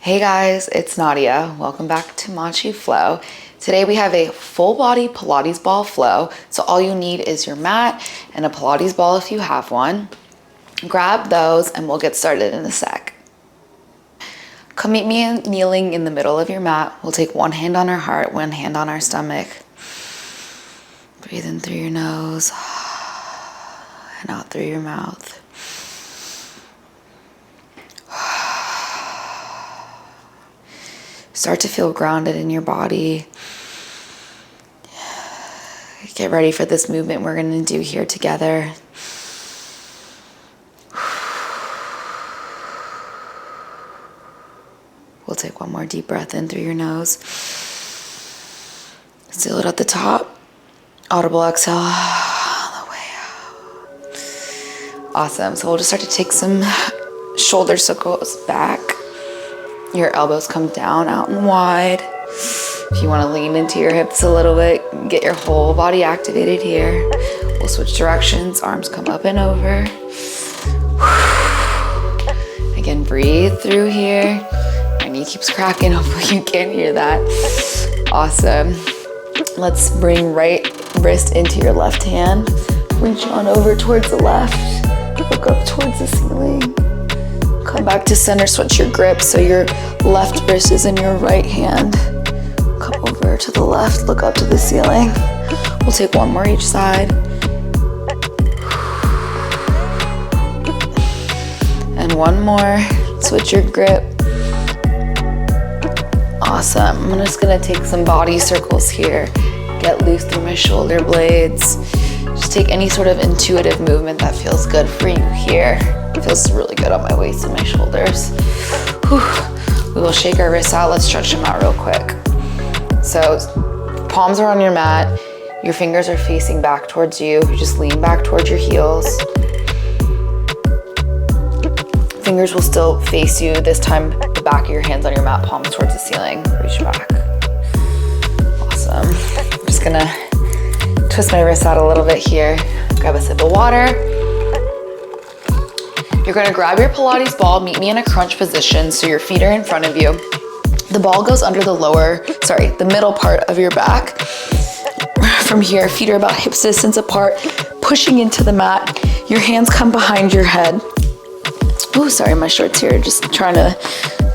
Hey guys, it's Nadia. Welcome back to Matchy Flow. Today we have a full body Pilates ball flow. So all you need is your mat and a Pilates ball if you have one. Grab those and we'll get started in a sec. Come meet me kneeling in the middle of your mat. We'll take one hand on our heart, one hand on our stomach. Breathe in through your nose and out through your mouth. Start to feel grounded in your body. Get ready for this movement we're going to do here together. We'll take one more deep breath in through your nose. Seal it at the top. Audible exhale all the way out. Awesome. So we'll just start to take some shoulder circles back. Your elbows come down, out and wide. If you want to lean into your hips a little bit, get your whole body activated here. We'll switch directions. Arms come up and over. Again, breathe through here. My knee keeps cracking. Hopefully you can hear that. Awesome. Let's bring right wrist into your left hand. Reach on over towards the left. Look up towards the ceiling. Come back to center, switch your grip so your left wrist is in your right hand. Come over to the left, look up to the ceiling. We'll take one more each side. And one more, switch your grip. Awesome, I'm just gonna take some body circles here. Get loose through my shoulder blades. Just take any sort of intuitive movement that feels good for you here. It feels really good on my waist and my shoulders. Whew. We will shake our wrists out. Let's stretch them out real quick. So palms are on your mat. Your fingers are facing back towards you. You just lean back towards your heels. Fingers will still face you. This time, the back of your hands on your mat, palms towards the ceiling. Reach back. Awesome. I'm just gonna twist my wrists out a little bit here. Grab a sip of water. You're gonna grab your Pilates ball, meet me in a crunch position so your feet are in front of you. The ball goes under the middle part of your back. From here, feet are about hip distance apart, pushing into the mat. Your hands come behind your head. Oh, sorry, my shorts here, just trying to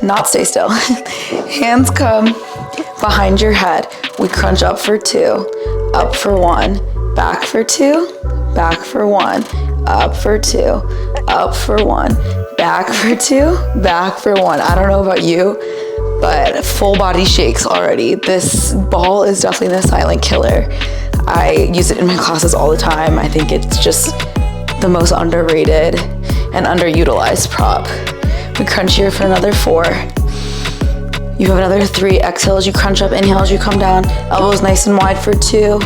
not stay still. Hands come behind your head. We crunch up for 2, up for 1, back for 2, back for 1, up for 2, up for 1, back for 2, back for 1. I don't know about you, but full body shakes already. This ball is definitely the silent killer. I use it in my classes all the time. I think it's just the most underrated and underutilized prop. We crunch here for another 4. You have another 3. Exhale as you crunch up, inhale as you come down. Elbows nice and wide for 2.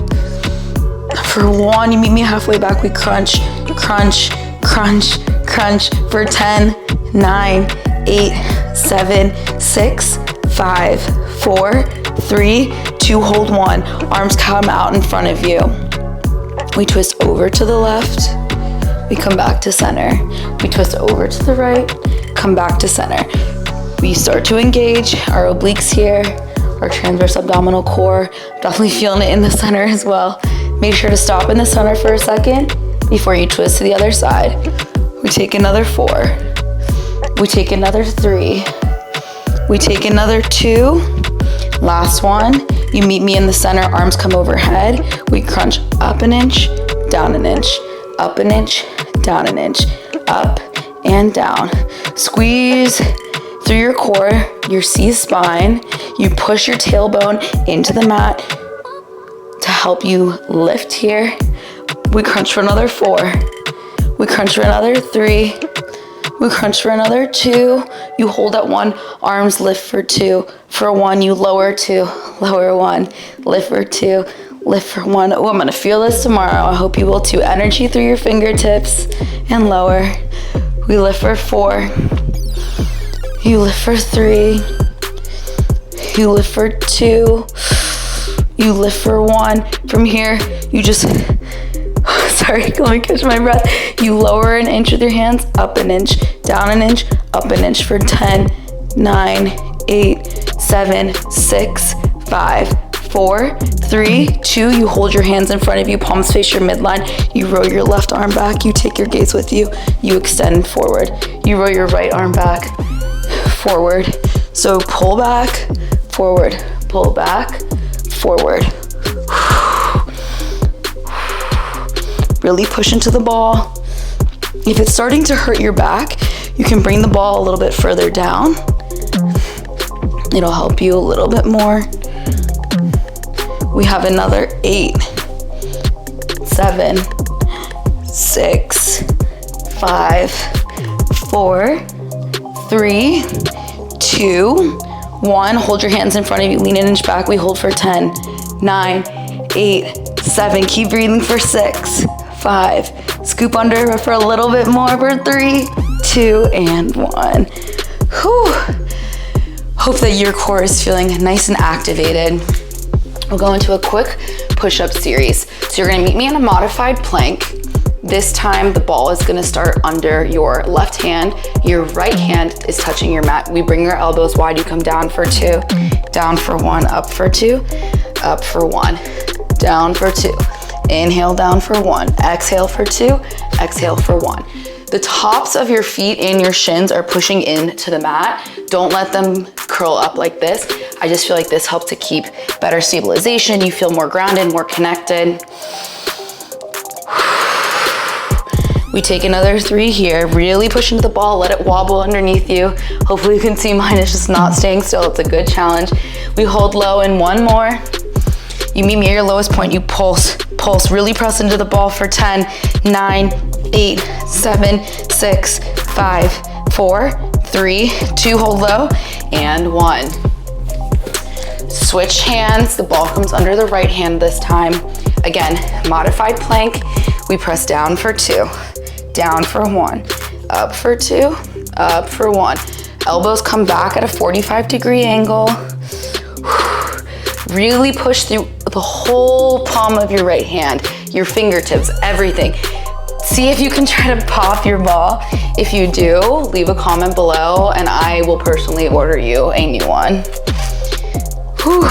For 1, you meet me halfway back. We crunch, crunch, crunch, crunch for 10, 9, 8, 7, 6, 5, 4, 3, 2, hold 1. Arms come out in front of you. We twist over to the left. We come back to center. We twist over to the right, come back to center. We start to engage our obliques here, our transverse abdominal core. Definitely feeling it in the center as well. Make sure to stop in the center for a second before you twist to the other side. We take another 4. We take another 3. We take another 2. Last one. You meet me in the center, arms come overhead. We crunch up an inch, down an inch, up an inch, down an inch, up and down. Squeeze through your core, your C spine. You push your tailbone into the mat to help you lift here. We crunch for another 4. We crunch for another 3. We crunch for another 2. You hold at 1, arms lift for 2. For 1, you lower 2, lower 1, lift for 2, lift for 1. Oh, I'm gonna feel this tomorrow. I hope you will too. Energy through your fingertips and lower. We lift for 4. You lift for 3. You lift for 2. You lift for 1. From here, you just, sorry, let me catch my breath. You lower an inch with your hands, up an inch, down an inch, up an inch for 10, 9, 8, 7, 6, 5, 4, 3, 2. You hold your hands in front of you, palms face your midline. You roll your left arm back. You take your gaze with you. You extend forward. You roll your right arm back, forward. So pull back, forward, pull back, forward. Really push into the ball. If it's starting to hurt your back, you can bring the ball a little bit further down. It'll help you a little bit more. We have another 8, 7, 6, 5, 4, 3, 2, 1. Hold your hands in front of you, lean an inch back. We hold for 10, 9, 8, 7. Keep breathing for 6, 5. Scoop under for a little bit more for 3, 2, and 1. Whew. Hope that your core is feeling nice and activated. We'll go into a quick push-up series. So you're gonna meet me in a modified plank. This time the ball is gonna start under your left hand. Your right hand is touching your mat. We bring our elbows wide. You come down for 2, down for 1, up for 2, up for 1, down for 2. Inhale down for 1, exhale for 2, exhale for 1. The tops of your feet and your shins are pushing into the mat. Don't let them curl up like this. I just feel like this helps to keep better stabilization. You feel more grounded, more connected. We take another 3 here. Really push into the ball, let it wobble underneath you. Hopefully you can see mine is just not staying still. It's a good challenge. We hold low and 1 more. You meet me at your lowest point, you pulse, really press into the ball for 10, 9, 8, 7, 6, 5, 4, 3, 2, hold low, and 1. Switch hands, the ball comes under the right hand this time. Again, modified plank, we press down for 2, down for 1, up for 2, up for 1. Elbows come back at a 45-degree angle. Really push through the whole palm of your right hand, your fingertips, everything. See if you can try to pop your ball. If you do, leave a comment below and I will personally order you a new one. Whew.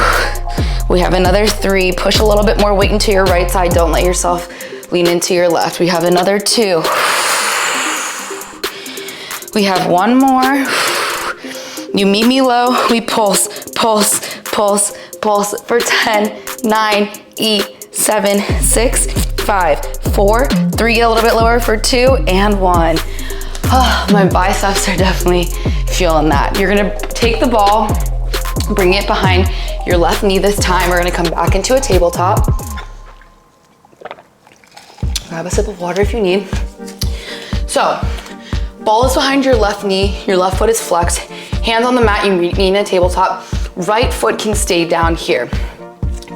We have another 3. Push a little bit more weight into your right side. Don't let yourself lean into your left. We have another 2. We have 1 more. You meet me low. We pulse, pulse, pulse, pulse for 10, 9, 8, 7, 6, 5, 4, 3, a little bit lower for 2, and 1. Oh, my biceps are definitely feeling that. You're gonna take the ball, bring it behind your left knee this time. We're gonna come back into a tabletop. Grab a sip of water if you need. So, ball is behind your left knee, your left foot is flexed, hands on the mat, you meet me in a tabletop. Right foot can stay down here.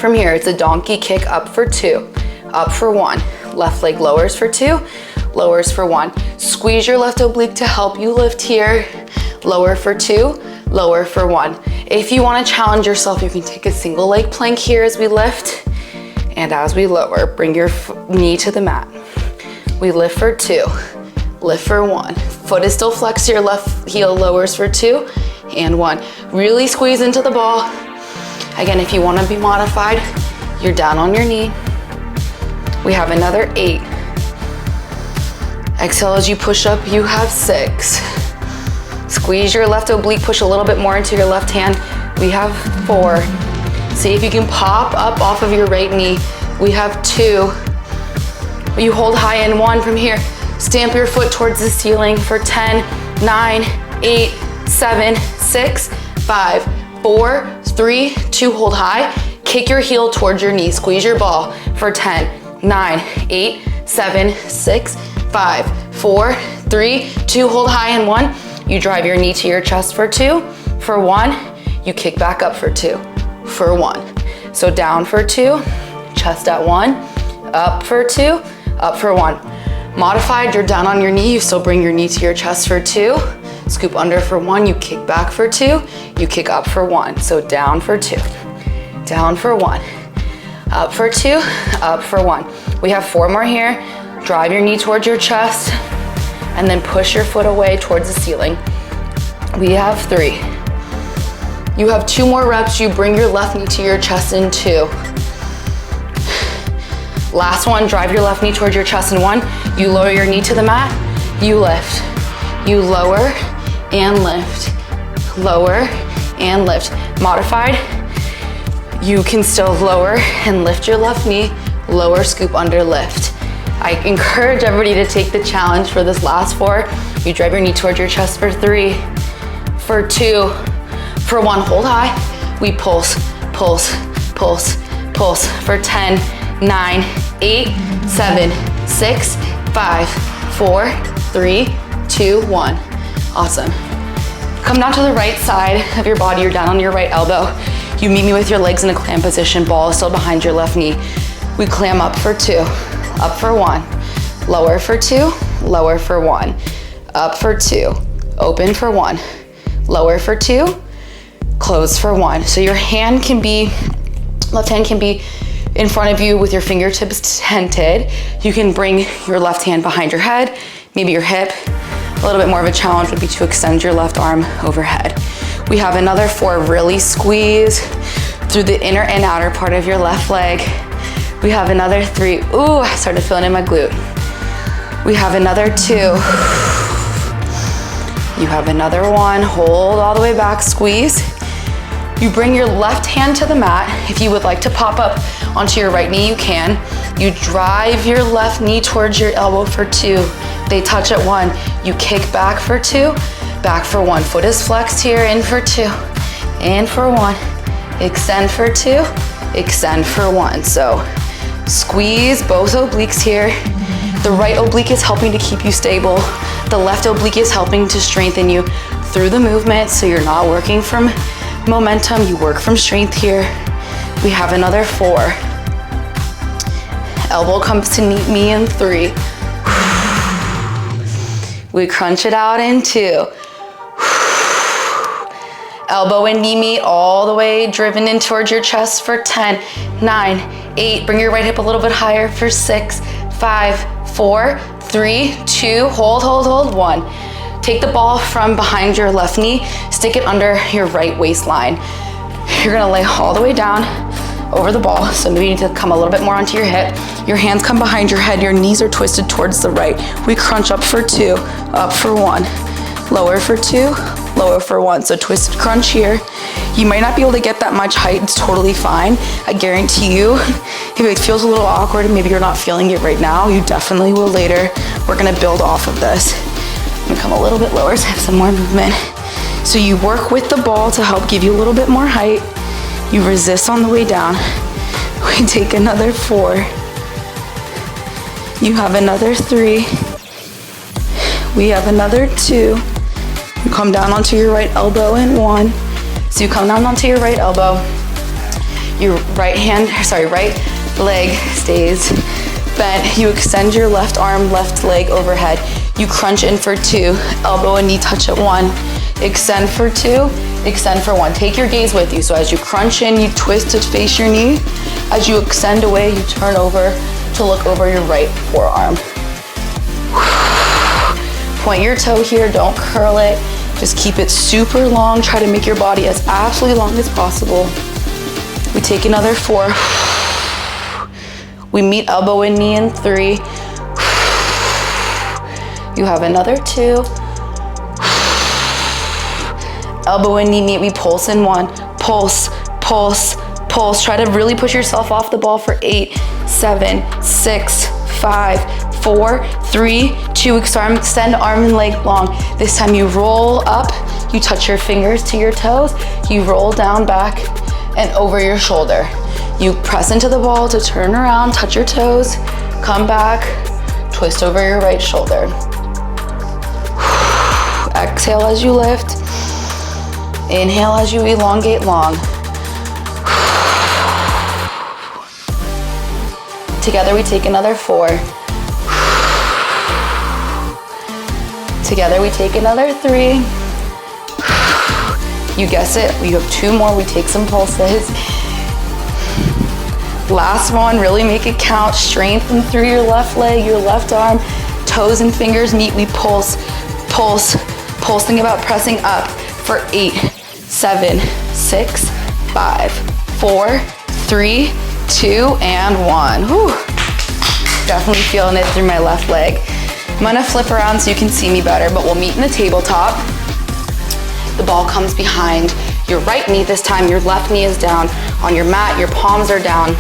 From here, it's a donkey kick up for 2, up for 1. Left leg lowers for 2, lowers for 1. Squeeze your left oblique to help you lift here. Lower for 2, lower for 1. If you want to challenge yourself, you can take a single leg plank here as we lift. And as we lower, bring your knee to the mat. We lift for 2, lift for 1. Foot is still flexed, your left heel lowers for 2 and 1. Really squeeze into the ball. Again, if you want to be modified, you're down on your knee. We have another 8. Exhale as you push up, you have 6. Squeeze your left oblique, push a little bit more into your left hand. We have 4. See if you can pop up off of your right knee. We have 2. You hold high in 1 from here. Stamp your foot towards the ceiling for 10, 9, 8, 7, 6, 5, 4, 3, 2, hold high. Kick your heel towards your knee. Squeeze your ball for 10, 9, 8, 7, 6, 5, 4, 3, 2, hold high in 1. You drive your knee to your chest for 2, for 1. You kick back up for 2, for 1. So down for 2, chest at 1, up for 2, up for 1. Modified, you're down on your knee, you still bring your knee to your chest for 2, scoop under for 1, you kick back for 2, you kick up for 1. So down for 2, down for 1, up for 2, up for 1. We have 4 more here. Drive your knee towards your chest and then push your foot away towards the ceiling. We have 3, You have 2 more reps. You bring your left knee to your chest in 2. Last one, drive your left knee towards your chest in 1. You lower your knee to the mat, you lift. You lower and lift. Lower and lift. Modified, you can still lower and lift your left knee, lower, scoop, under, lift. I encourage everybody to take the challenge for this last 4. You drive your knee towards your chest for 3, for 2, for 1, hold high. We pulse, pulse, pulse, pulse for 10, 9, 8, 7, 6, 5, 4, 3, 2, 1. Awesome. Come down to the right side of your body. You're down on your right elbow. You meet me with your legs in a clam position. Ball is still behind your left knee. We clam up for 2, up for 1, lower for 2, lower for 1, up for 2, open for 1, lower for 2, close for 1. So your hand can be, left hand can be in front of you with your fingertips tented. You can bring your left hand behind your head, maybe your hip. A little bit more of a challenge would be to extend your left arm overhead. We have another 4, really squeeze through the inner and outer part of your left leg. We have another 3, ooh, I started feeling in my glute. We have another 2. You have another 1, hold all the way back, squeeze. You bring your left hand to the mat. If you would like to pop up onto your right knee, you can. You drive your left knee towards your elbow for 2. They touch at 1. You kick back for 2, back for 1. Foot is flexed here, in for 2, in for 1. Extend for 2, extend for 1. So squeeze both obliques here. The right oblique is helping to keep you stable. The left oblique is helping to strengthen you through the movement, so you're not working from momentum, you work from strength here. We have another 4. Elbow comes to meet me in 3. We crunch it out in 2. Elbow and knee meet all the way driven in towards your chest for 10, 9, 8. Bring your right hip a little bit higher for 6, 5, 4, 3, 2. Hold, hold, hold. 1. Take the ball from behind your left knee, stick it under your right waistline. You're gonna lay all the way down over the ball, so maybe you need to come a little bit more onto your hip. Your hands come behind your head, your knees are twisted towards the right. We crunch up for 2, up for 1, lower for 2, lower for 1. So twisted crunch here. You might not be able to get that much height, it's totally fine. I guarantee you, if it feels a little awkward and maybe you're not feeling it right now, you definitely will later. We're gonna build off of this. I'm gonna come a little bit lower so I have some more movement. So you work with the ball to help give you a little bit more height. You resist on the way down. We take another 4. You have another 3. We have another 2. You come down onto your right elbow in 1. So you come down onto your right elbow. Your right leg stays bent. You extend your left arm, left leg overhead. You crunch in for 2, elbow and knee touch at 1. Extend for 2, extend for 1. Take your gaze with you. So as you crunch in, you twist to face your knee. As you extend away, you turn over to look over your right forearm. Point your toe here, don't curl it. Just keep it super long. Try to make your body as absolutely long as possible. We take another 4. We meet elbow and knee in 3. You have another 2. Elbow and knee meet, we pulse in 1. Pulse, pulse, pulse. Try to really push yourself off the ball for 8, 7, 6, 5, 4, 3, 2. Extend arm and leg long. This time you roll up, you touch your fingers to your toes, you roll down, back, and over your shoulder. You press into the ball to turn around, touch your toes, come back, twist over your right shoulder. Exhale as you lift. Inhale as you elongate long. Together we take another 4. Together we take another 3. You guess it, we have 2 more, we take some pulses. Last one, really make it count. Strengthen through your left leg, your left arm. Toes and fingers meet, we pulse, pulse, pulse. Think about pressing up for 8, 7, 6, 5, 4, 3, 2, and 1. Whew. Definitely feeling it through my left leg. I'm gonna flip around so you can see me better, but we'll meet in the tabletop. The ball comes behind your right knee. This time your left knee is down on your mat, your palms are down.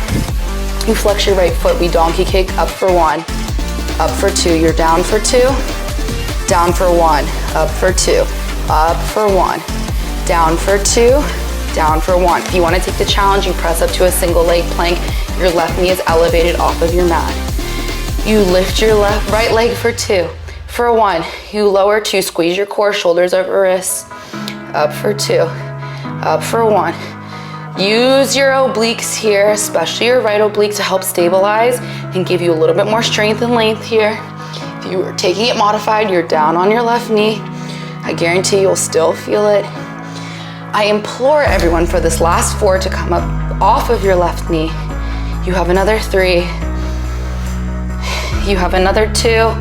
You flex your right foot, we donkey kick, up for 1, up for 2. You're down for 2, down for 1, up for 2, up for 1, down for 2, down for 1. If you wanna take the challenge, you press up to a single leg plank. Your left knee is elevated off of your mat. You lift your right leg for 2. For 1, you lower 2, squeeze your core, shoulders over wrists. Up for 2, up for 1. Use your obliques here, especially your right oblique, to help stabilize and give you a little bit more strength and length here. If you are taking it modified, you're down on your left knee. I guarantee you'll still feel it. I implore everyone for this last 4 to come up off of your left knee. You have another 3. You have another 2.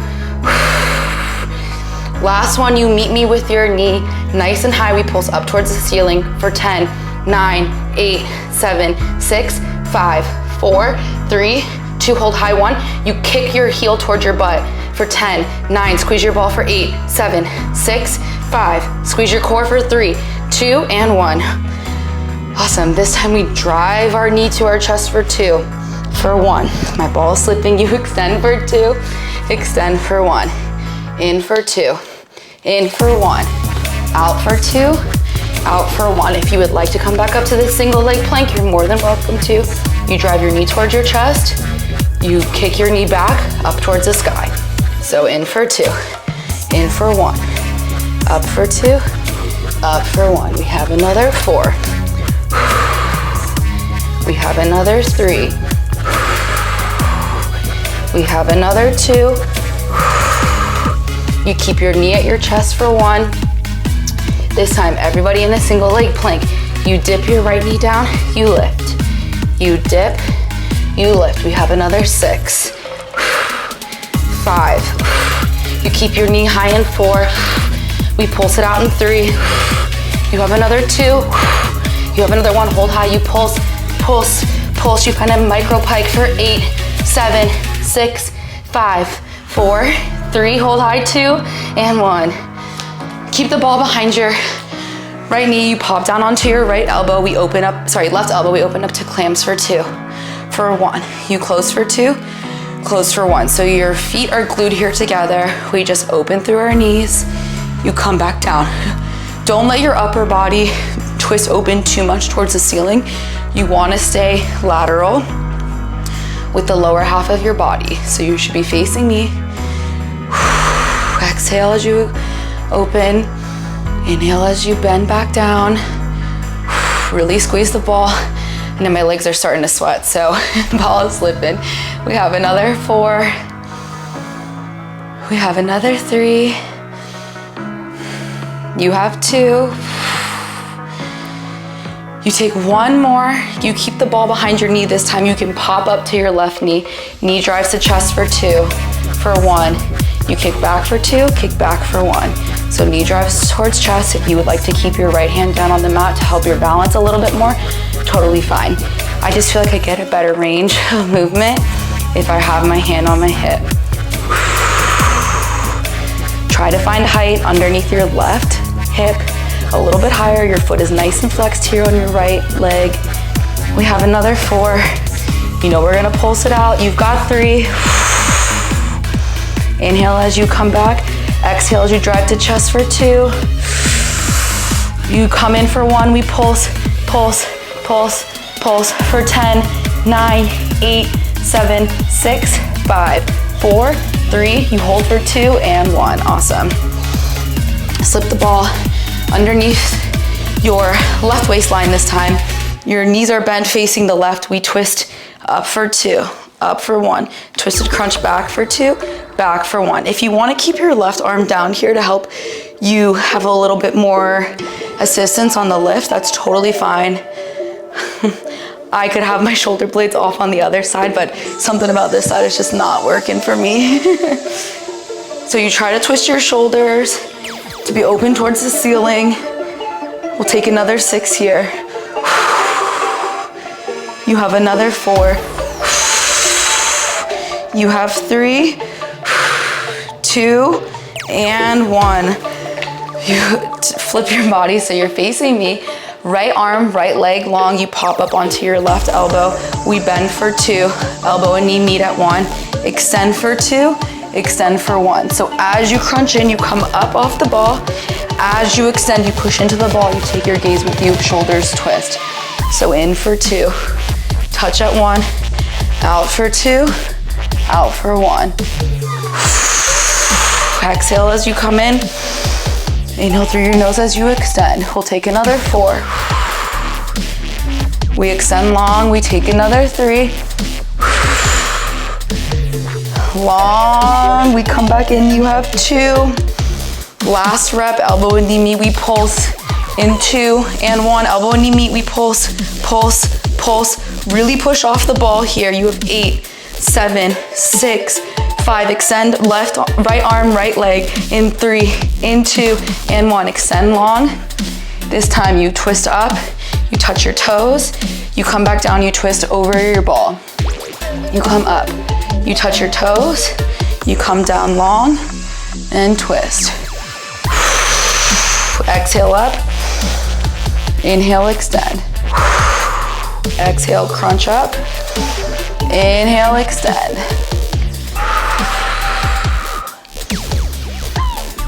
Last one, you meet me with your knee nice and high. We pulse up towards the ceiling for 10, 9, 8, 7, 6, 5, 4, 3, 2, hold high 1. You kick your heel towards your butt for 10, 9, squeeze your ball for 8, 7, 6, 5, squeeze your core for 3, 2, and 1. Awesome, this time we drive our knee to our chest for 2, for 1. My ball is slipping, you extend for 2, extend for 1. In for 2, in for 1, out for 2, out for 1. If you would like to come back up to this single leg plank, you're more than welcome to. You drive your knee towards your chest, you kick your knee back up towards the sky. So in for 2, in for 1, up for 2, up for 1. We have another 4. We have another 3. We have another 2. You keep your knee at your chest for 1. This time, everybody in the single leg plank. You dip your right knee down, you lift. You dip, you lift. We have another 6, 5. You keep your knee high in 4. We pulse it out in 3. You have another 2. You have another 1, hold high, you pulse, pulse, pulse. You kind of micro pike for 8, 7, 6, 5, 4, 3, hold high 2, and 1. Keep the ball behind your right knee. You pop down onto your right elbow. We open up, left elbow. We open up to clamps for 2, for 1. You close for 2, close for 1. So your feet are glued here together. We just open through our knees. You come back down. Don't let your upper body twist open too much towards the ceiling. You want to stay lateral with the lower half of your body. So you should be facing me. Exhale as you open. Inhale as you bend back down. Really squeeze the ball. And then my legs are starting to sweat, so the ball is slipping. We have another 4. We have another 3. You have 2. You take 1 more. You keep the ball behind your knee. This time you can pop up to your left knee. Knee drives to chest for 2, for 1. You kick back for 2, kick back for 1. So knee drives towards chest. If you would like to keep your right hand down on the mat to help your balance a little bit more, totally fine. I just feel like I get a better range of movement if I have my hand on my hip. Try to find height underneath your left hip, a little bit higher. Your foot is nice and flexed here on your right leg. We have another 4. You know we're gonna pulse it out. You've got 3. Inhale as you come back. Exhale as you drive to chest for 2. You come in for 1. We pulse, pulse, pulse, pulse for 10, 9, 8, 7, 6, 5, 4, 3. You hold for 2 and 1. Awesome. Slip the ball underneath your left waistline this time. Your knees are bent facing the left. We twist up for 2, up for 1. Twisted crunch back for 2, back for 1. If you want to keep your left arm down here to help you have a little bit more assistance on the lift, that's totally fine. I could have my shoulder blades off on the other side, but something about this side is just not working for me. So you try to twist your shoulders to be open towards the ceiling. We'll take another 6 here. You have another 4. You have 3, 2, and 1. You flip your body so you're facing me. Right arm, right leg long. You pop up onto your left elbow. We bend for 2. Elbow and knee meet at 1. Extend for 2. Extend for 1. So as you crunch in, you come up off the ball. As you extend, you push into the ball. You take your gaze with you. Shoulders twist. So in for 2. Touch at 1. Out for 2. Out for 1. Exhale as you come in. Inhale through your nose as you extend. We'll take another 4. We extend long. We take another 3. Long. We come back in. You have 2. Last rep. Elbow and knee meet. We pulse in 2 and 1. Elbow and knee meet. We pulse, pulse, pulse. Really push off the ball here. You have 8, 7, 6, 5. Extend left, right arm, right leg in 3, in 2, and 1. Extend long. This time you twist up, you touch your toes, you come back down, you twist over your ball. You come up, you touch your toes, you come down long, and twist. Exhale up, inhale, extend. Exhale, crunch up, inhale, extend.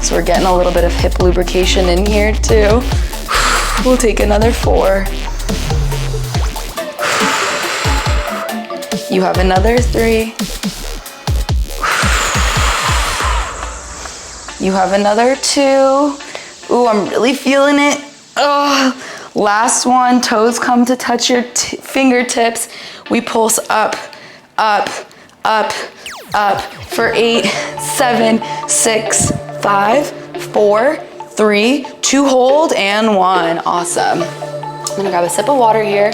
So we're getting a little bit of hip lubrication in here too. We'll take another 4. You have another 3. You have another 2. Ooh, I'm really feeling it. Oh, last one, toes come to touch your fingertips. We pulse up, up, up, up for 8, 7, 6, 5, 4, 3, 2, hold, and 1. Awesome. I'm gonna grab a sip of water here.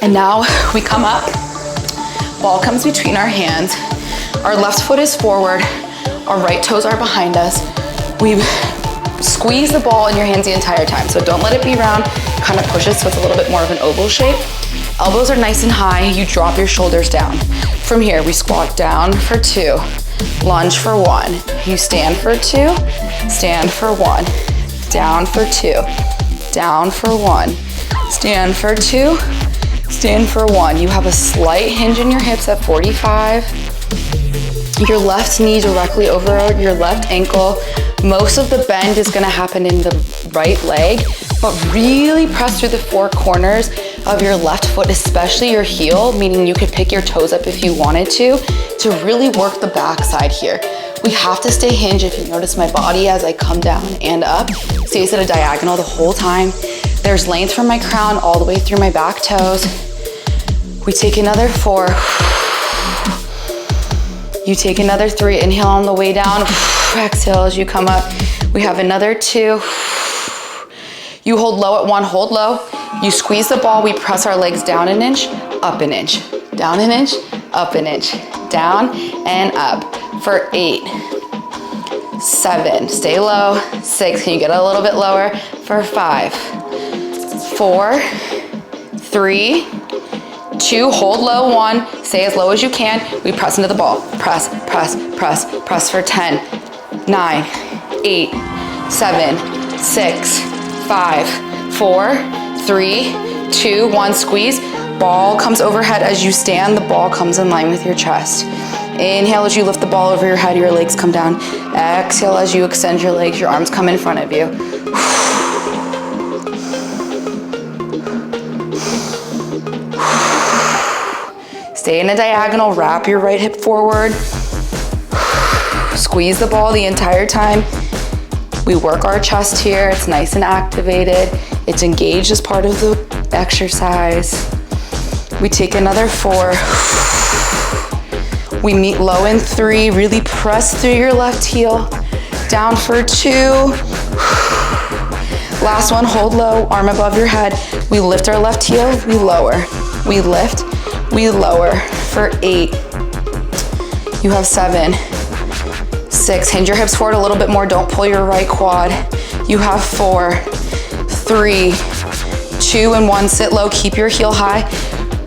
And now we come up. Ball comes between our hands. Our left foot is forward. Our right toes are behind us. We squeeze the ball in your hands the entire time. So don't let it be round. Kind of push it so it's a little bit more of an oval shape. Elbows are nice and high. You drop your shoulders down. From here, we squat down for 2, lunge for 1. You stand for 2, stand for 1, down for 2, down for 1, stand for 2, stand for 1. You have a slight hinge in your hips at 45. Your left knee directly over your left ankle. Most of the bend is gonna happen in the right leg, but really press through the 4 corners of your left foot, especially your heel, meaning you could pick your toes up if you wanted to really work the back side here. We have to stay hinged. If you notice my body as I come down and up, stays at a diagonal the whole time. There's length from my crown all the way through my back toes. We take another 4. You take another 3, inhale on the way down, exhale as you come up. We have another 2. You hold low at 1, hold low. You squeeze the ball, we press our legs down an inch, up an inch, down an inch, up an inch, down and up for 8, 7, stay low, 6, can you get a little bit lower, for 5, 4, 3, 2, hold low, 1, stay as low as you can. We press into the ball. Press, press, press, press for 10, 9, 8, 7, 6, 5, 4, 3, 2, 1, squeeze. Ball comes overhead as you stand. The ball comes in line with your chest. Inhale as you lift the ball over your head, your legs come down. Exhale as you extend your legs, your arms come in front of you. Stay in a diagonal, wrap your right hip forward. Squeeze the ball the entire time. We work our chest here, it's nice and activated. It's engaged as part of the exercise. We take another 4. We meet low in 3, really press through your left heel. Down for 2. Last one, hold low, arm above your head. We lift our left heel, we lower. We lift, we lower for 8. You have 7, 6, hinge your hips forward a little bit more, don't pull your right quad. You have 4, 3, 2, and 1, sit low, keep your heel high.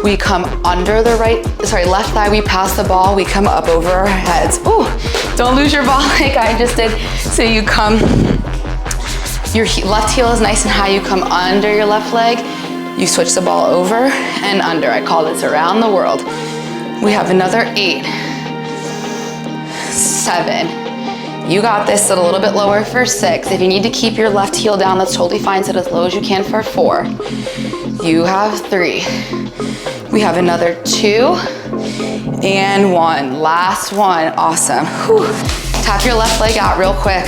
We come under the left thigh, we pass the ball, we come up over our heads. Ooh, don't lose your ball like I just did. So you come, your left heel is nice and high, you come under your left leg, you switch the ball over and under. I call this around the world. We have another 8, 7. You got this. Sit a little bit lower for 6. If you need to keep your left heel down, that's totally fine. Sit as low as you can for 4. You have 3. We have another 2 and 1. Last one. Awesome. Whew. Tap your left leg out real quick.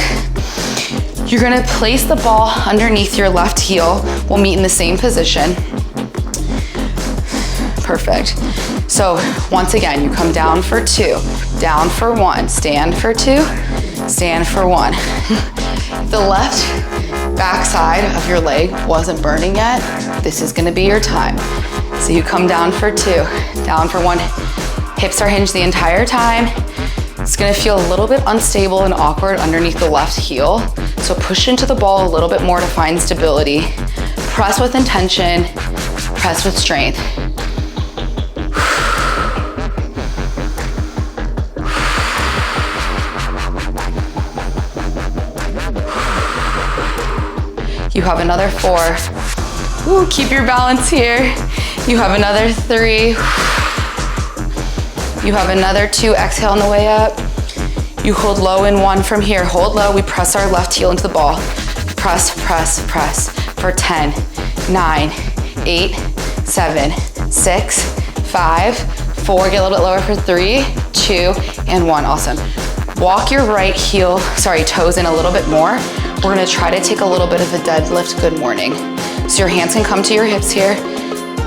You're gonna place the ball underneath your left heel. We'll meet in the same position. Perfect. So once again, you come down for 2, down for 1, stand for 2, stand for 1. The left backside of your leg wasn't burning yet. This is gonna be your time. So you come down for 2, down for 1. Hips are hinged the entire time. It's gonna feel a little bit unstable and awkward underneath the left heel. So push into the ball a little bit more to find stability. Press with intention, press with strength. You have another 4. Ooh, keep your balance here. You have another 3. You have another 2. Exhale on the way up. You hold low in 1 from here. Hold low. We press our left heel into the ball. Press, press, press for 10, 9, 8, 7, 6, 5, 4. Get a little bit lower for 3, 2, and 1. Awesome. Walk your right toes in a little bit more. We're gonna try to take a little bit of a deadlift good morning. So your hands can come to your hips here.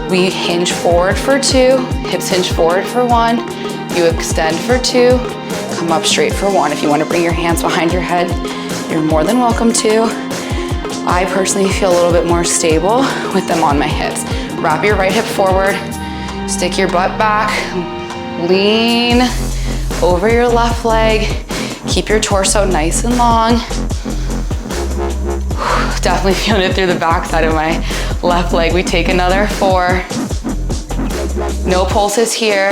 We hinge forward for 2, hips hinge forward for 1. You extend for 2, come up straight for 1. If you wanna bring your hands behind your head, you're more than welcome to. I personally feel a little bit more stable with them on my hips. Wrap your right hip forward, stick your butt back, lean over your left leg, keep your torso nice and long. Definitely feeling it through the back side of my left leg. We take another 4. No pulses here.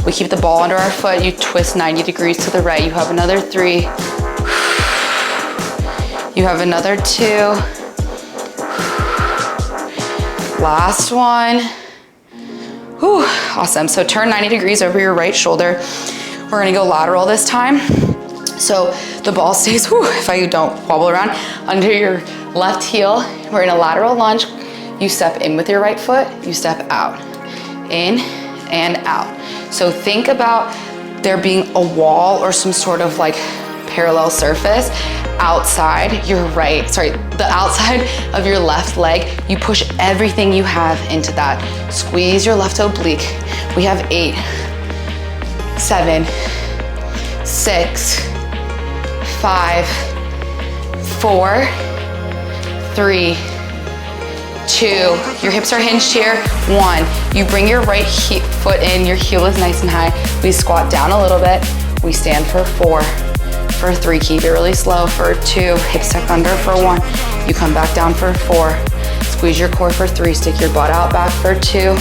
We keep the ball under our foot. You twist 90 degrees to the right. You have another 3. You have another 2. Last one. Whew, awesome. So turn 90 degrees over your right shoulder. We're gonna go lateral this time. So the ball stays, if I don't wobble around, under your left heel. We're in a lateral lunge. You step in with your right foot, you step out. In and out. So think about there being a wall or some sort of like parallel surface outside the outside of your left leg. You push everything you have into that. Squeeze your left oblique. We have 8, 7, 6, 5, 4, 3, 2. Your hips are hinged here. 1. You bring your right foot in. Your heel is nice and high. We squat down a little bit. We stand for 4. For 3, keep it really slow. For 2, hips tuck under for 1. You come back down for 4. Squeeze your core for 3. Stick your butt out back for 2.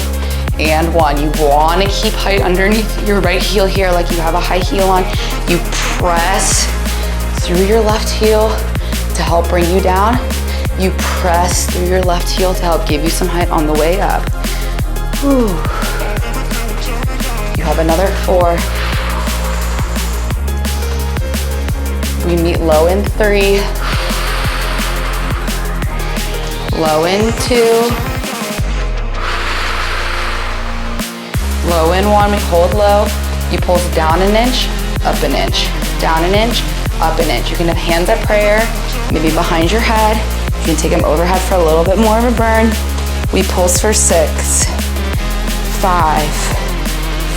And 1. You want to keep height underneath your right heel here like you have a high heel on. You press through your left heel to help bring you down. You press through your left heel to help give you some height on the way up. Whew. You have another 4. We meet low in 3. Low in 2. Low in 1, we hold low. You pulse down an inch, up an inch, down an inch, up an inch. You can have hands at prayer, maybe behind your head. You can take them overhead for a little bit more of a burn. We pulse for 6, 5,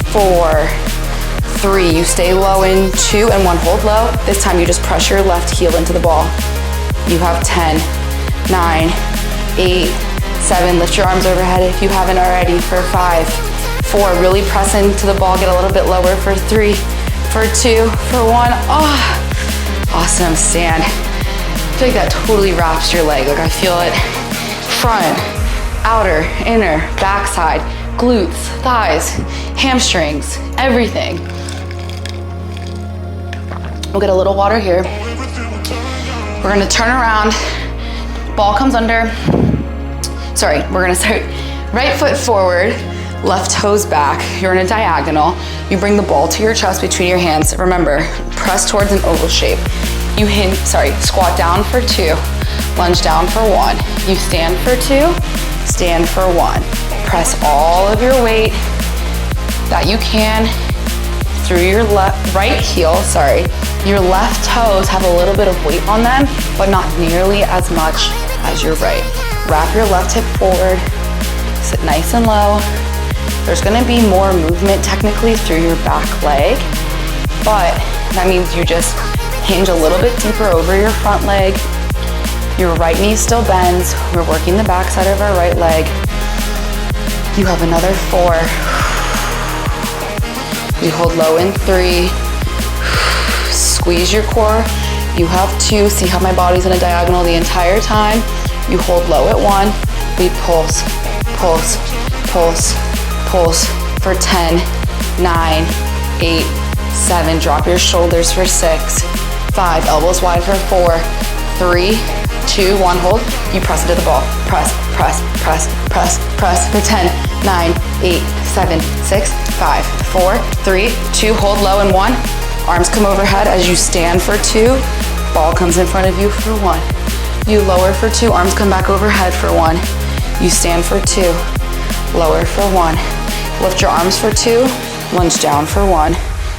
4, 3. You stay low in 2 and 1, hold low. This time you just press your left heel into the ball. You have 10, 9, 8, 7. Lift your arms overhead if you haven't already for 5, 4. Really press into the ball, get a little bit lower for 3, for 2, for 1. Oh. Awesome, stand. I feel like that totally wraps your leg. Like I feel it front, outer, inner, backside, glutes, thighs, hamstrings, everything. We'll get a little water here. We're gonna turn around, ball comes under. Sorry, we're gonna start right foot forward, left toes back. You're in a diagonal. You bring the ball to your chest between your hands. Remember, press towards an oval shape. You squat down for 2, lunge down for 1. You stand for 2, stand for 1. Press all of your weight that you can through your right heel, Your left toes have a little bit of weight on them, but not nearly as much as your right. Wrap your left hip forward, sit nice and low. There's gonna be more movement technically through your back leg, but that means you just hinge a little bit deeper over your front leg. Your right knee still bends. We're working the back side of our right leg. You have another 4. We hold low in 3. Squeeze your core. You have 2. See how my body's in a diagonal the entire time. You hold low at 1. We pulse, pulse, pulse, pulse for 10, 9, 8, 7. Drop your shoulders for 6, 5. Elbows wide for 4, 3, 2, 1. Hold. You press into the ball. Press, press, press, press, press for 10, 9, 8, 7, 6, 5, 4, 3, 2. Hold low in 1. Arms come overhead as you stand for 2. Ball comes in front of you for 1. You lower for 2. Arms come back overhead for 1. You stand for 2. Lower for 1. Lift your arms for 2. Lunge down for 1.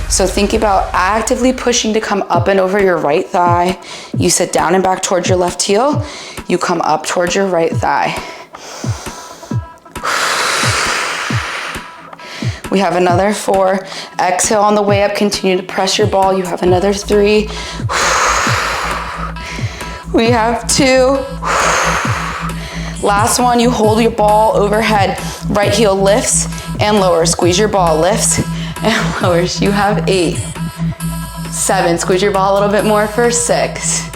So think about actively pushing to come up and over your right thigh. You sit down and back towards your left heel. You come up towards your right thigh. We have another 4. Exhale on the way up. Continue to press your ball. You have another 3. We have 2. Last one, you hold your ball overhead. Right heel lifts and lowers. Squeeze your ball, lifts and lowers. You have 8. 7, squeeze your ball a little bit more for 6.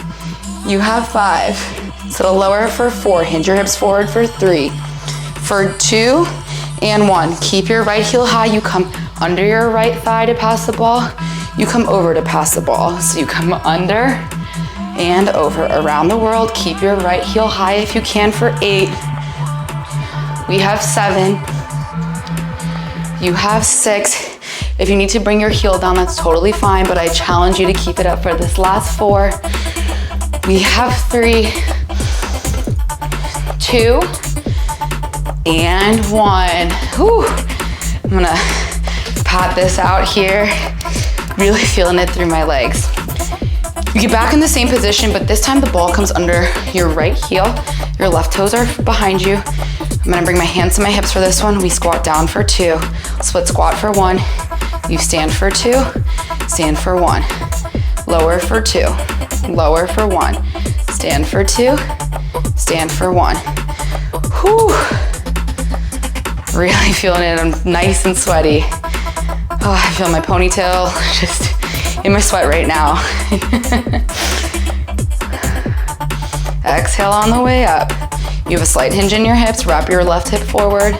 You have 5. So lower for 4. Hinge your hips forward for 3. For 2 and 1. Keep your right heel high. You come under your right thigh to pass the ball. You come over to pass the ball. So you come under and over. Around the world, keep your right heel high if you can for 8. We have 7. You have 6. If you need to bring your heel down, that's totally fine, but I challenge you to keep it up for this last 4. We have 3, 2, and 1. Whew. I'm gonna pat this out here. Really feeling it through my legs. You get back in the same position, but this time the ball comes under your right heel. Your left toes are behind you. I'm gonna bring my hands to my hips for this one. We squat down for 2. Split squat for 1. You stand for 2, stand for 1. Lower for 2, lower for 1. Stand for 2, stand for 1. Whew. Really feeling it. I'm nice and sweaty. Oh, I feel my ponytail just in my sweat right now. Exhale on the way up. You have a slight hinge in your hips. Wrap your left hip forward.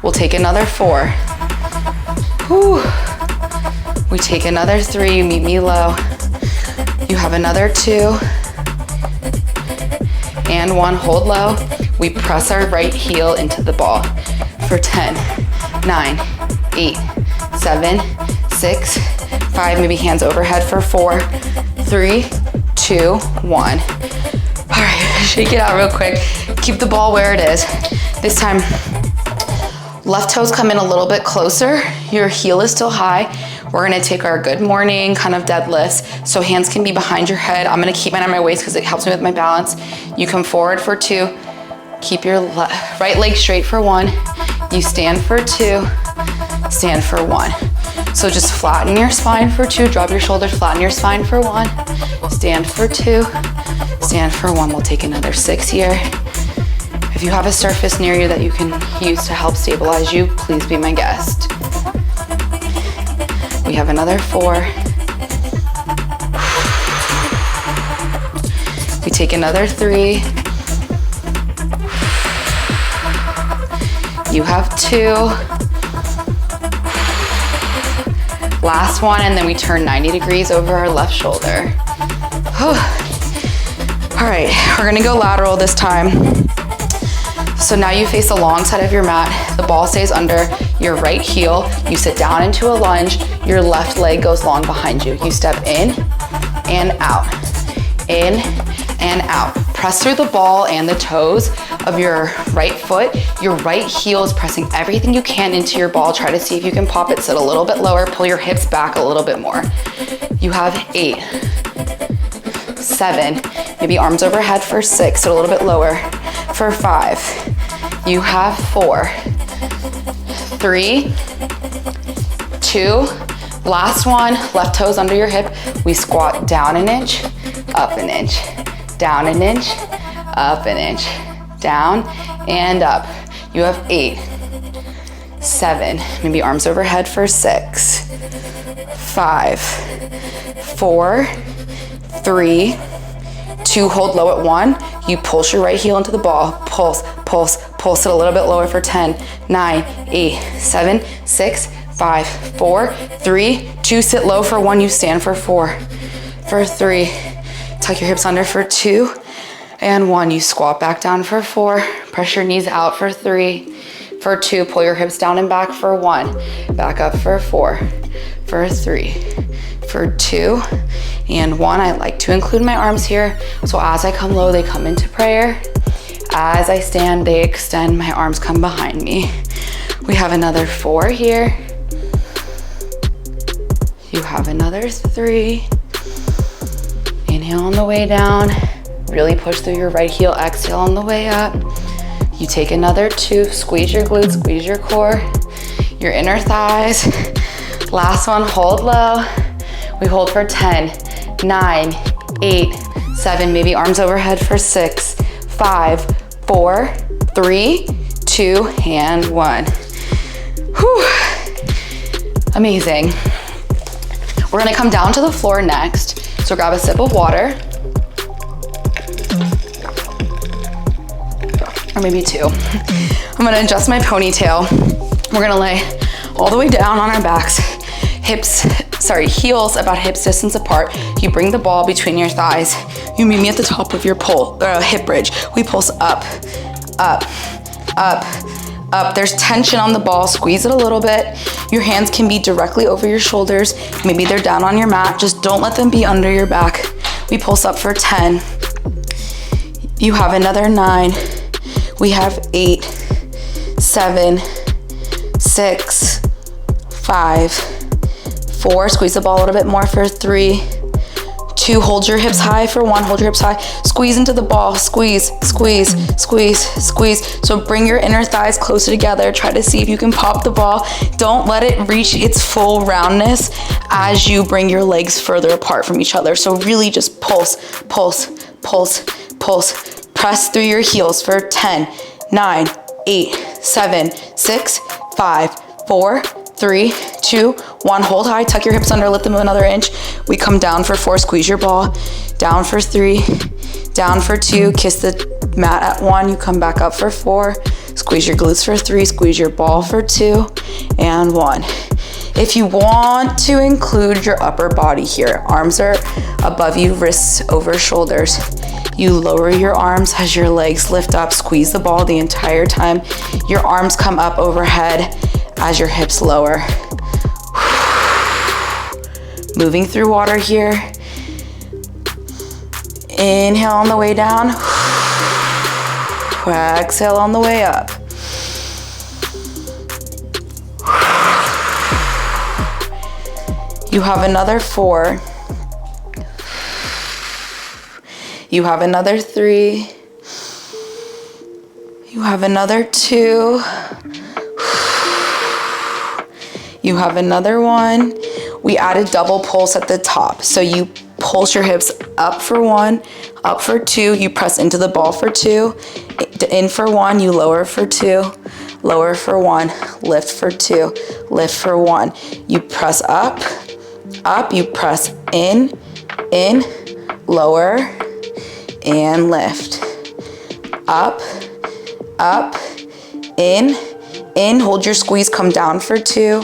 We'll take another 4. Whew. We take another 3. You meet me low. You have another 2. And 1. Hold low. We press our right heel into the ball for 10, 9, 8, 7, 6, 5. Maybe hands overhead for 4, 3, 2, 1. All right, shake it out real quick. Keep the ball where it is. This time, left toes come in a little bit closer. Your heel is still high. We're gonna take our good morning kind of deadlifts. So hands can be behind your head. I'm gonna keep mine on my waist because it helps me with my balance. You come forward for 2. Keep your right leg straight for 1. You stand for 2, stand for 1. So just flatten your spine for 2. Drop your shoulders, flatten your spine for 1. Stand for 2, stand for 1. We'll take another 6 here. If you have a surface near you that you can use to help stabilize you, please be my guest. We have another 4. take another 3. You have 2. Last one, and then we turn 90 degrees over our left shoulder. All right, we're gonna go lateral this time. So now you face the long side of your mat. The ball stays under your right heel. You sit down into a lunge. Your left leg goes long behind you. You step in and out, in and out. Press through the ball and the toes of your right foot. Your right heel is pressing everything you can into your ball. Try to see if you can pop it, sit a little bit lower, pull your hips back a little bit more. You have 8, 7, maybe arms overhead for 6, sit a little bit lower. For 5, you have 4, 3, 2, last one, left toes under your hip. We squat down an inch, up an inch, down an inch, up an inch, down and up. You have 8, 7, maybe arms overhead for 6, 5, 4, 3, 2, hold low at 1. You pulse your right heel into the ball. Pulse, pulse, pulse it a little bit lower for 10, 9, 8, 7, 6, 5, 4, 3, 2, sit low for 1. You stand for 4, for 3, tuck your hips under for 2, and 1. You squat back down for 4, press your knees out for 3, for 2, pull your hips down and back for 1, back up for 4, for 3, for 2, and 1. I like to include my arms here. So as I come low, they come into prayer. As I stand, they extend, my arms come behind me. We have another 4 here. You have another 3. Inhale on the way down. Really push through your right heel, exhale on the way up. You take another 2, squeeze your glutes, squeeze your core, your inner thighs. Last one, hold low. We hold for 10, 9, 8, 7, maybe arms overhead for 6, 5, 4, 3, 2, and 1. Whew. Amazing. We're gonna come down to the floor next. So grab a sip of water. Or maybe 2. I'm gonna adjust my ponytail. We're gonna lay all the way down on our backs. Heels about hips distance apart. You bring the ball between your thighs. You meet me at the top of your hip bridge. We pulse up, up, up, up. There's tension on the ball. Squeeze it a little bit. Your hands can be directly over your shoulders. Maybe they're down on your mat. Just don't let them be under your back. We pulse up for 10. You have another 9. We have 8, 7, 6, 5, 4, squeeze the ball a little bit more for 3, 2, hold your hips high for 1, hold your hips high, squeeze into the ball, squeeze, squeeze, squeeze, squeeze. So bring your inner thighs closer together, try to see if you can pop the ball. Don't let it reach its full roundness as you bring your legs further apart from each other. So really just pulse, pulse, pulse, pulse. Press through your heels for 10, 9, 8, 7, 6, 5, 4, 3, 2, 1. Hold high, tuck your hips under, lift them another inch. We come down for 4, squeeze your ball. Down for 3, down for 2, kiss the mat at 1. You come back up for 4, squeeze your glutes for 3, squeeze your ball for 2, and 1. If you want to include your upper body here, arms are above you, wrists over shoulders. You lower your arms as your legs lift up, squeeze the ball the entire time. Your arms come up overhead as your hips lower. Moving through water here. Inhale on the way down. Exhale on the way up. You have another 4. You have another 3. You have another 2. You have another 1. We added double pulse at the top. So you pulse your hips up for 1, up for 2. You press into the ball for 2. In for 1, you lower for 2. Lower for 1, lift for 2, lift for 1. You press up, up, you press in, lower, and lift. Up, up, in, hold your squeeze, come down for 2,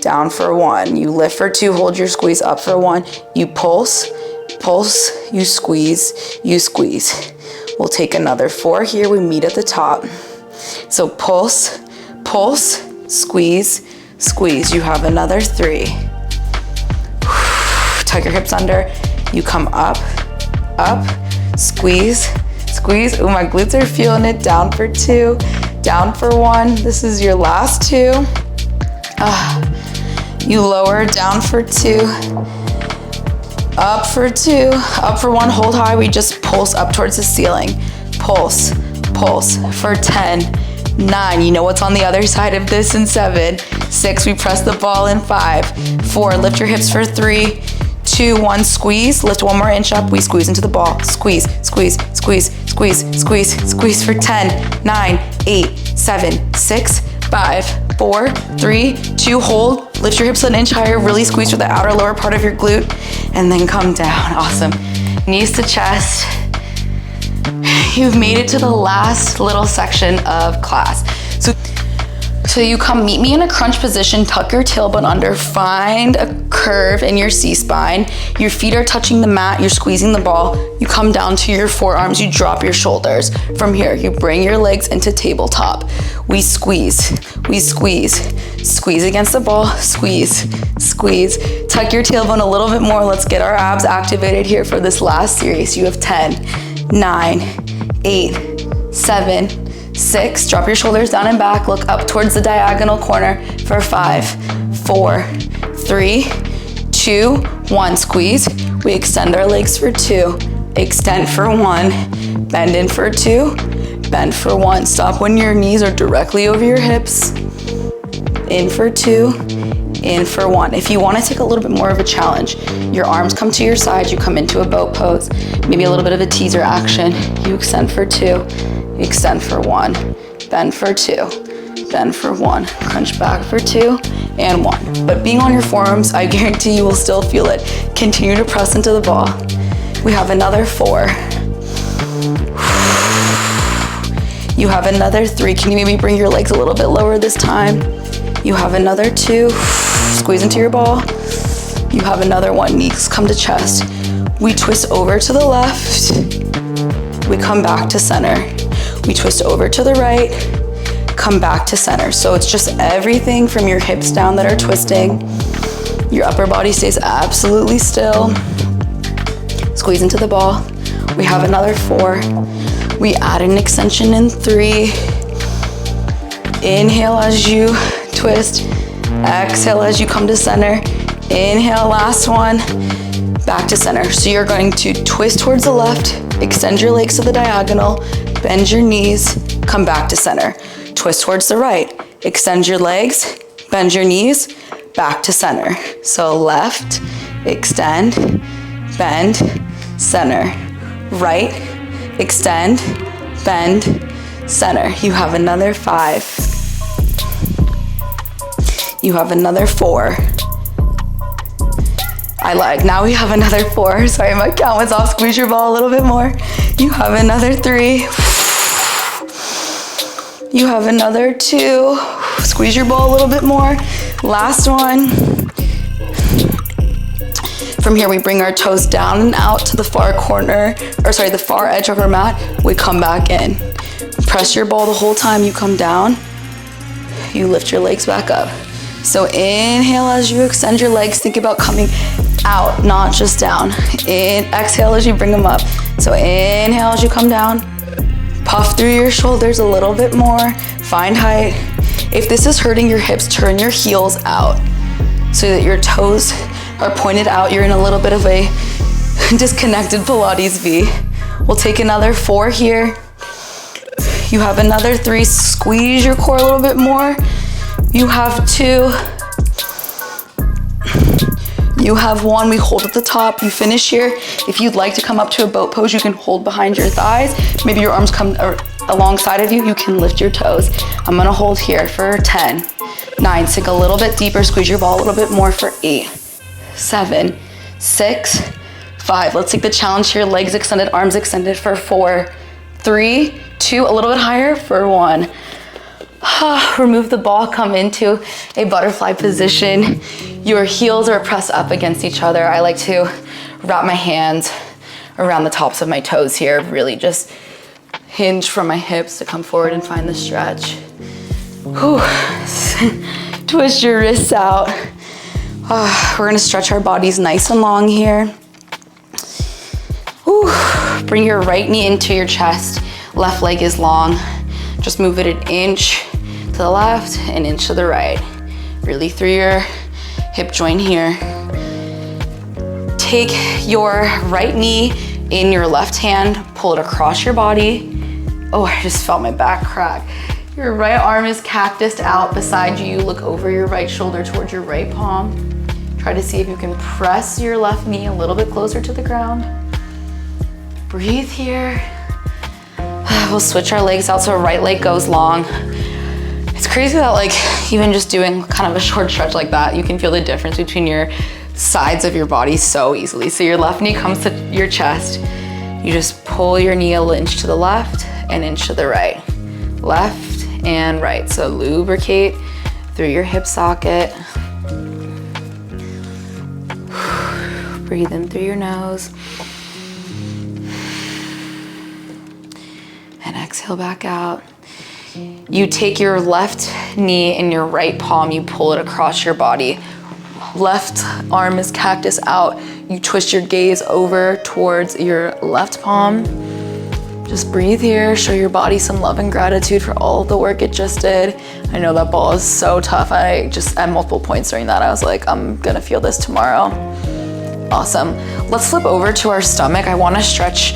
down for 1. You lift for 2, hold your squeeze, up for 1. You pulse, pulse, you squeeze, you squeeze. We'll take another 4 here, we meet at the top. So pulse, pulse, squeeze, squeeze. You have another 3. Tuck your hips under, you come up, up, squeeze, squeeze. Ooh, my glutes are feeling it. Down for 2, down for 1. This is your last 2. You lower, down for 2, up for 2, up for 1, hold high. We just pulse up towards the ceiling. Pulse, pulse for 10, 9. You know what's on the other side of this in 7, 6. We press the ball in 5, 4. Lift your hips for 3, 2, 1. Squeeze. Lift 1 more inch up. We squeeze into the ball. Squeeze, squeeze, squeeze, squeeze, squeeze, squeeze for 10, 9, 8, 7, 6, 5, 4, 3, 2. Hold. Lift your hips an inch higher. Really squeeze through the outer lower part of your glute. And then come down. Awesome. Knees to chest. You've made it to the last little section of class. So you come meet me in a crunch position, tuck your tailbone under, find a curve in your C-spine. Your feet are touching the mat, you're squeezing the ball. You come down to your forearms, you drop your shoulders. From here, you bring your legs into tabletop. We squeeze, squeeze against the ball, squeeze, squeeze. Tuck your tailbone a little bit more. Let's get our abs activated here for this last series. You have 10, 9, 8, 7, 6, drop your shoulders down and back, look up towards the diagonal corner for 5, 4, 3, 2, 1, squeeze. We extend our legs for 2, extend for 1, bend in for 2, bend for 1. Stop when your knees are directly over your hips. In for 2, in for 1. If you want to take a little bit more of a challenge, your arms come to your side, you come into a boat pose, maybe a little bit of a teaser action. You extend for 2, extend for 1, bend for 2, bend for 1, crunch back for 2, and 1. But being on your forearms, I guarantee you will still feel it. Continue to press into the ball. We have another 4. You have another 3. Can you maybe bring your legs a little bit lower this time? You have another 2. Squeeze into your ball. You have another 1. Knees come to chest. We twist over to the left. We come back to center. We twist over to the right, come back to center. So it's just everything from your hips down that are twisting. Your upper body stays absolutely still. Squeeze into the ball. We have another 4. We add an extension in 3. Inhale as you twist. Exhale as you come to center. Inhale, last one. Back to center. So you're going to twist towards the left, extend your legs to the diagonal, bend your knees, come back to center. Twist towards the right, extend your legs, bend your knees, back to center. So left, extend, bend, center. Right, extend, bend, center. You have another 5. You have another 4. I lied. Now we have another 4. Sorry, my count was off. Squeeze your ball a little bit more. You have another 3. You have another 2. Squeeze your ball a little bit more. Last one. From here, we bring our toes down and out to the far corner, the far edge of our mat. We come back in. Press your ball the whole time you come down. You lift your legs back up. So inhale as you extend your legs. Think about coming out, not just down. Exhale as you bring them up. So inhale as you come down. Puff through your shoulders a little bit more. Find height. If this is hurting your hips, turn your heels out so that your toes are pointed out. You're in a little bit of a disconnected Pilates V. We'll take another 4 here. You have another 3. Squeeze your core a little bit more. You have 2. You have 1. We hold at the top. You finish here. If you'd like to come up to a boat pose, you can hold behind your thighs. Maybe your arms come alongside of you. You can lift your toes. I'm gonna hold here for 10, 9. Sink a little bit deeper. Squeeze your ball a little bit more for 8, 7, 6, 5. Let's take the challenge here. Legs extended, arms extended for 4, 3, 2, a little bit higher for 1. Remove the ball, come into a butterfly position. Your heels are pressed up against each other. I like to wrap my hands around the tops of my toes here, really just hinge from my hips to come forward and find the stretch. Whew. Twist your wrists out. We're gonna stretch our bodies nice and long here. Whew. Bring your right knee into your chest. Left leg is long. Just move it an inch to the left, an inch to the right. Really through your hip joint here. Take your right knee in your left hand, pull it across your body. Oh, I just felt my back crack. Your right arm is cactused out beside you. Look over your right shoulder towards your right palm. Try to see if you can press your left knee a little bit closer to the ground. Breathe here. We'll switch our legs out so our right leg goes long. It's crazy that like even just doing kind of a short stretch like that, you can feel the difference between your sides of your body so easily. So your left knee comes to your chest. You just pull your knee an inch to the left, an inch to the right. Left and right. So lubricate through your hip socket. Breathe in through your nose. And exhale back out. You take your left knee in your right palm, you pull it across your body. Left arm is cactus out. You twist your gaze over towards your left palm. Just breathe here, show your body some love and gratitude for all the work it just did. I know that ball is so tough. I just, at multiple points during that, I was like, I'm gonna feel this tomorrow. Awesome. Let's flip over to our stomach. I wanna stretch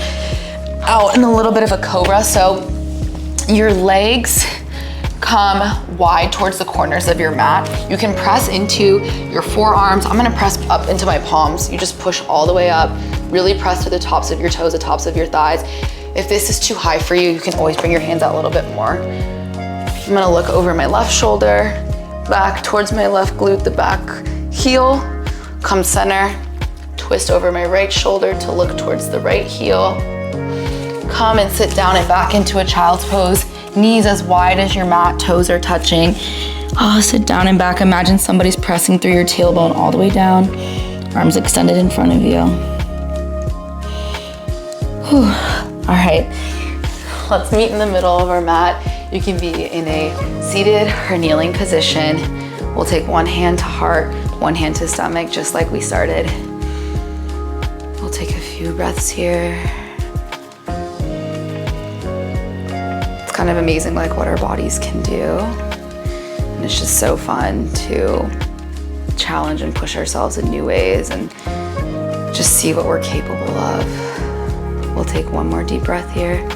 out in a little bit of a cobra. So your legs come wide towards the corners of your mat. You can press into your forearms. I'm gonna press up into my palms. You just push all the way up. Really press to the tops of your toes, the tops of your thighs. If this is too high for you, you can always bring your hands out a little bit more. I'm gonna look over my left shoulder, back towards my left glute, the back heel, come center, twist over my right shoulder to look towards the right heel. Come and sit down and back into a child's pose. Knees as wide as your mat, toes are touching. Sit down and back. Imagine somebody's pressing through your tailbone all the way down. Arms extended in front of you. Whew. All right, let's meet in the middle of our mat. You can be in a seated or kneeling position. We'll take one hand to heart, one hand to stomach, just like we started. We'll take a few breaths here. Kind of amazing like what our bodies can do, and it's just so fun to challenge and push ourselves in new ways and just see what we're capable of. We'll take one more deep breath here.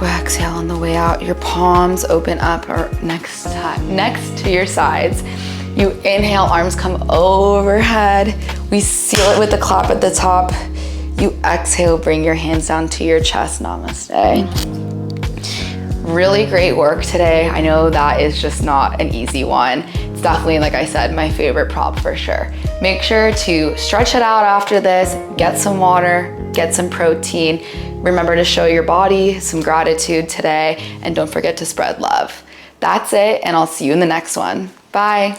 Exhale on the way out. Your palms open up or next to your sides. You inhale, arms come overhead. We seal it with the clap at the top. You exhale, bring your hands down to your chest, namaste. Really great work today. I know that is just not an easy one. It's definitely, like I said, my favorite prop for sure. Make sure to stretch it out after this, get some water, get some protein. Remember to show your body some gratitude today, and don't forget to spread love. That's it, and I'll see you in the next one. Bye.